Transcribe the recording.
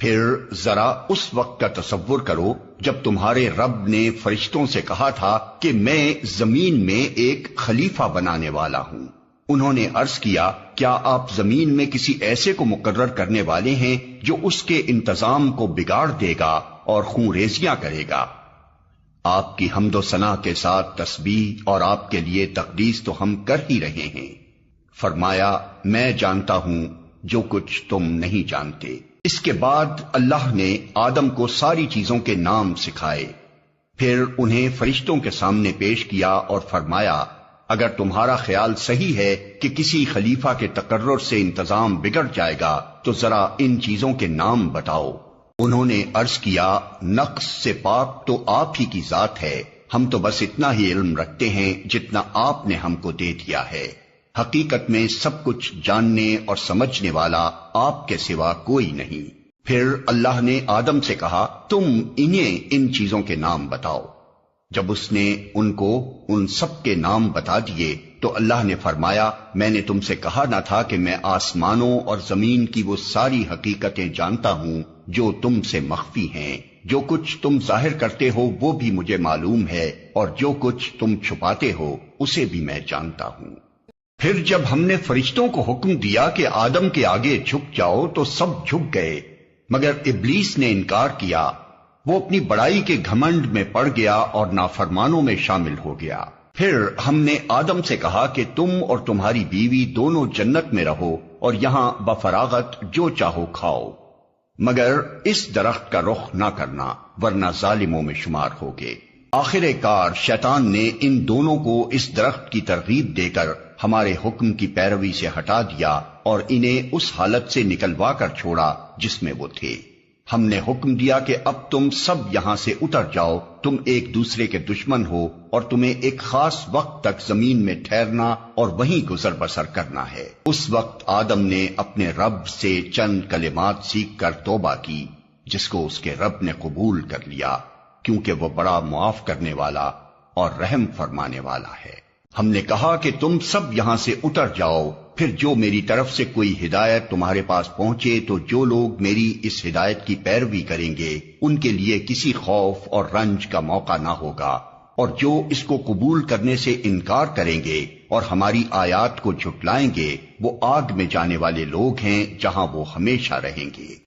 پھر ذرا اس وقت کا تصور کرو جب تمہارے رب نے فرشتوں سے کہا تھا کہ میں زمین میں ایک خلیفہ بنانے والا ہوں۔ انہوں نے عرض کیا کیا آپ زمین میں کسی ایسے کو مقرر کرنے والے ہیں جو اس کے انتظام کو بگاڑ دے گا اور خون ریزیاں کرے گا؟ آپ کی حمد و ثنا کے ساتھ تسبیح اور آپ کے لیے تقدیس تو ہم کر ہی رہے ہیں۔ فرمایا میں جانتا ہوں جو کچھ تم نہیں جانتے۔ اس کے بعد اللہ نے آدم کو ساری چیزوں کے نام سکھائے، پھر انہیں فرشتوں کے سامنے پیش کیا اور فرمایا اگر تمہارا خیال صحیح ہے کہ کسی خلیفہ کے تقرر سے انتظام بگڑ جائے گا تو ذرا ان چیزوں کے نام بتاؤ۔ انہوں نے عرض کیا نقص سے پاک تو آپ ہی کی ذات ہے، ہم تو بس اتنا ہی علم رکھتے ہیں جتنا آپ نے ہم کو دے دیا ہے، حقیقت میں سب کچھ جاننے اور سمجھنے والا آپ کے سوا کوئی نہیں۔ پھر اللہ نے آدم سے کہا تم انہیں ان چیزوں کے نام بتاؤ۔ جب اس نے ان کو ان سب کے نام بتا دیے تو اللہ نے فرمایا میں نے تم سے کہا نہ تھا کہ میں آسمانوں اور زمین کی وہ ساری حقیقتیں جانتا ہوں جو تم سے مخفی ہیں، جو کچھ تم ظاہر کرتے ہو وہ بھی مجھے معلوم ہے اور جو کچھ تم چھپاتے ہو اسے بھی میں جانتا ہوں۔ پھر جب ہم نے فرشتوں کو حکم دیا کہ آدم کے آگے جھک جاؤ تو سب جھک گئے مگر ابلیس نے انکار کیا، وہ اپنی بڑائی کے گھمنڈ میں پڑ گیا اور نافرمانوں میں شامل ہو گیا۔ پھر ہم نے آدم سے کہا کہ تم اور تمہاری بیوی دونوں جنت میں رہو اور یہاں بفراغت جو چاہو کھاؤ، مگر اس درخت کا رخ نہ کرنا ورنہ ظالموں میں شمار ہوگے۔ آخر کار شیطان نے ان دونوں کو اس درخت کی ترغیب دے کر ہمارے حکم کی پیروی سے ہٹا دیا اور انہیں اس حالت سے نکلوا کر چھوڑا جس میں وہ تھے۔ ہم نے حکم دیا کہ اب تم سب یہاں سے اتر جاؤ، تم ایک دوسرے کے دشمن ہو اور تمہیں ایک خاص وقت تک زمین میں ٹھہرنا اور وہیں گزر بسر کرنا ہے۔ اس وقت آدم نے اپنے رب سے چند کلمات سیکھ کر توبہ کی جس کو اس کے رب نے قبول کر لیا کیونکہ وہ بڑا معاف کرنے والا اور رحم فرمانے والا ہے۔ ہم نے کہا کہ تم سب یہاں سے اتر جاؤ، پھر جو میری طرف سے کوئی ہدایت تمہارے پاس پہنچے تو جو لوگ میری اس ہدایت کی پیروی کریں گے ان کے لیے کسی خوف اور رنج کا موقع نہ ہوگا، اور جو اس کو قبول کرنے سے انکار کریں گے اور ہماری آیات کو جھٹلائیں گے وہ آگ میں جانے والے لوگ ہیں جہاں وہ ہمیشہ رہیں گے۔